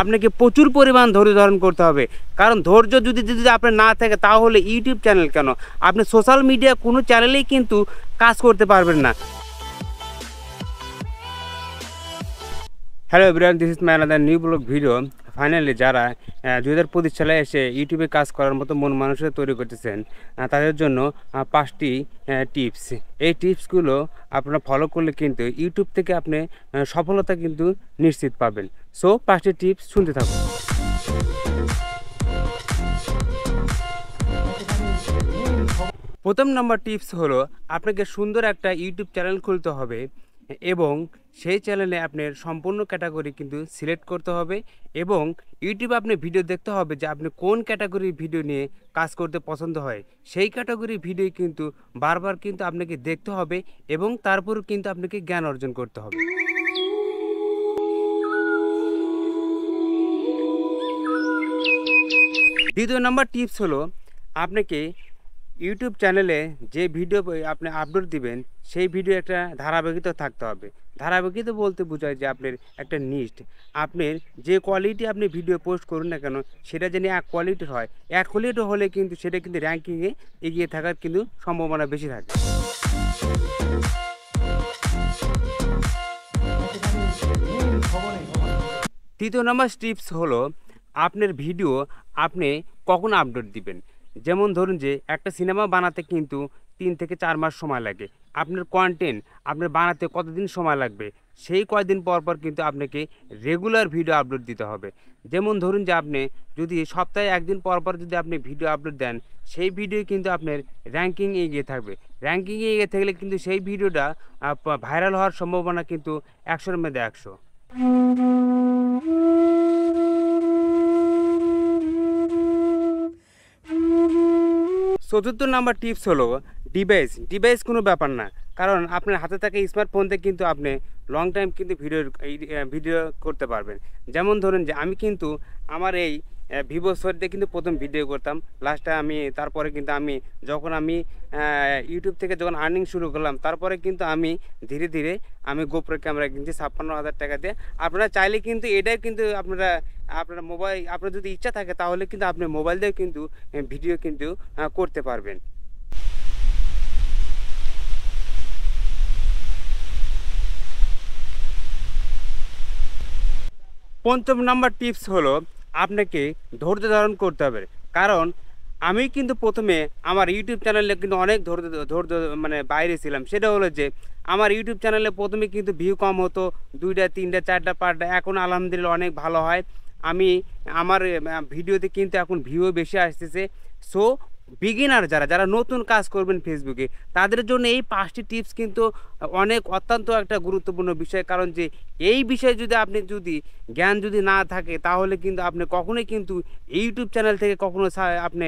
আপনাকে প্রচুর পরিমাণ ধৈর্য ধারণ করতে হবে। কারণ ধৈর্য যদি আপনার না থাকে তাহলে ইউটিউব চ্যানেল কেন, আপনি সোশ্যাল মিডিয়া কোনো চ্যানেলেই কিন্তু কাজ করতে পারবেন না। Hello everyone, this is my another new blog video. Finally যারা 2025 সালে এসে ইউটিউবে কাজ করার মতো মন মানসিকতা তৈরি করতেছেন, তাদের জন্য 5টি টিপস। এই টিপসগুলো আপনারা ফলো করলে কিন্তু ইউটিউব থেকে আপনি সফলতা কিন্তু নিশ্চিত পাবেন। সো 5টি টিপস শুনতে থাকুন। প্রথম নাম্বার টিপস হলো আপনাকে সুন্দর একটা ইউটিউব চ্যানেল খুলতে হবে এবং সেই চ্যানেলে আপনার সম্পূর্ণ ক্যাটাগরি কিন্তু সিলেক্ট করতে হবে এবং ইউটিউবে আপনি ভিডিও দেখতে হবে যে আপনি কোন ক্যাটাগরির ভিডিও নিয়ে কাজ করতে পছন্দ হয়। সেই ক্যাটাগরির ভিডিও কিন্তু বারবার কিন্তু আপনাকে দেখতে হবে এবং তারপর কিন্তু আপনাকে জ্ঞান অর্জন করতে হবে। দ্বিতীয় নাম্বার টিপস হলো আপনাকে ইউটিউব চ্যানেলে যে ভিডিও আপনি আপলোড দিবেন সেই ভিডিও একটা ধারাবাহিকতা থাকতে হবে। ধারাবাহিকতা বলতে বোঝায় যে আপনার একটা নিট, আপনার যে কোয়ালিটি আপনি ভিডিও পোস্ট করুন না কেন সেটা যেন এক কোয়ালিটির হয়। এক কোয়ালিটি হলে কিন্তু সেটা কিন্তু র্যাঙ্কিংয়ে এগিয়ে থাকার কিন্তু সম্ভাবনা বেশি থাকে। তৃতীয় নাম্বার টিপস হলো আপনার ভিডিও আপনি কখন আপলোড দিবেন। যেমন ধরুন যে একটা সিনেমা বানাতে কিন্তু 3 থেকে 4 মাস সময় লাগে। আপনার কন্টেন্ট আপনার বানাতে কতদিন সময় লাগবে, সেই কয়দিন পর পর কিন্তু আপনাকে রেগুলার ভিডিও আপলোড দিতে হবে। যেমন ধরুন যে আপনি যদি সপ্তাহে একদিন পর পর যদি আপনি ভিডিও আপলোড দেন, সেই ভিডিও কিন্তু আপনার র্যাঙ্কিংয়ে এগিয়ে থাকবে। র্যাঙ্কিংয়ে এগিয়ে থাকলে কিন্তু সেই ভিডিওটা ভাইরাল হওয়ার সম্ভাবনা কিন্তু 100-এর মধ্যে 100। চতুর্থ নাম্বার টিপস হলো ডিভাইস কোনো ব্যাপার না, কারণ আপনার হাতে থাকা স্মার্টফোন থেকে কিন্তু আপনি লং টাইম কিন্তু ভিডিও করতে পারবেন। যেমন ধরুন যে আমি কিন্তু আমার এই ভিভো সোয়ার দিয়ে কিন্তু প্রথম ভিডিও করতাম লাস্টে তারপরে কিন্তু যখন আমি ইউটিউব থেকে যখন আর্নিং শুরু করলাম তারপরে কিন্তু আমি ধীরে ধীরে গোপ্রো ক্যামেরা কিনছি 56,000 টাকা দিয়ে। আপনারা চাইলে কিন্তু এটাই কিন্তু আপনার মোবাইল, আপনার যদি ইচ্ছা থাকে তাহলে কিন্তু আপনি মোবাইল দিয়ে কিন্তু ভিডিও কিন্তু করতে পারবেন। পঞ্চম নাম্বার টিপস হলো আপনাকে ধৈর্য ধারণ করতে হবে। কারণ আমি কিন্তু প্রথমে আমার ইউটিউব চ্যানেলে কিন্তু অনেক ধৈর্য বাইরে ছিলাম। সেটা হলো যে আমার ইউটিউব চ্যানেলে প্রথমে কিন্তু ভিউ কম হতো, 2টা 3টা 4টা 5টা, এখন আলহামদুলিল্লাহ অনেক ভালো হয়। আমার ভিডিওতে কিন্তু এখন ভিউও বেশি আসতেছে। সো বিগিনার যারা নতুন কাজ করবেন ফেসবুকে, তাদের জন্য এই 5টি টিপস কিন্তু অত্যন্ত একটা গুরুত্বপূর্ণ বিষয়। কারণ যে এই বিষয়ে আপনি জ্ঞান যদি না থাকে তাহলে কিন্তু আপনি কখনোই কিন্তু ইউটিউব চ্যানেল থেকে কখনো আপনি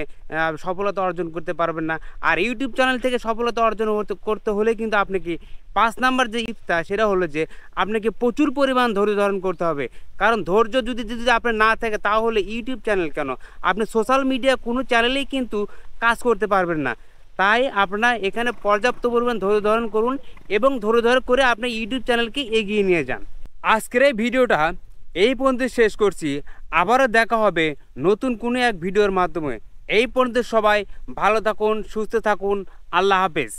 সফলতা অর্জন করতে পারবেন না। আর ইউটিউব চ্যানেল থেকে সফলতা অর্জন করতে হলে কিন্তু আপনাকে 5 নাম্বার যে টিপসটা সেটা হলো যে আপনাকে প্রচুর পরিমাণ ধৈর্য ধারণ করতে হবে। কারণ ধৈর্য যদি আপনার না থাকে তাহলে ইউটিউব চ্যানেল কেন, আপনি সোশ্যাল মিডিয়া কোনো চ্যানেলেই কিন্তু কাজ করতে পারবেন না। তাই আপনারা এখানে পর্যাপ্ত পরিমাণ ধৈর্য ধারণ করুন এবং ধৈর্য করে আপনার ইউটিউব চ্যানেলকে এগিয়ে নিয়ে যান। আজকের এই ভিডিওটা এই পর্যন্ত শেষ করছি। আবারও দেখা হবে নতুন কোনো এক ভিডিওর মাধ্যমে। এই পর্যন্ত সবাই ভালো থাকুন, সুস্থ থাকুন। আল্লাহ হাফেজ।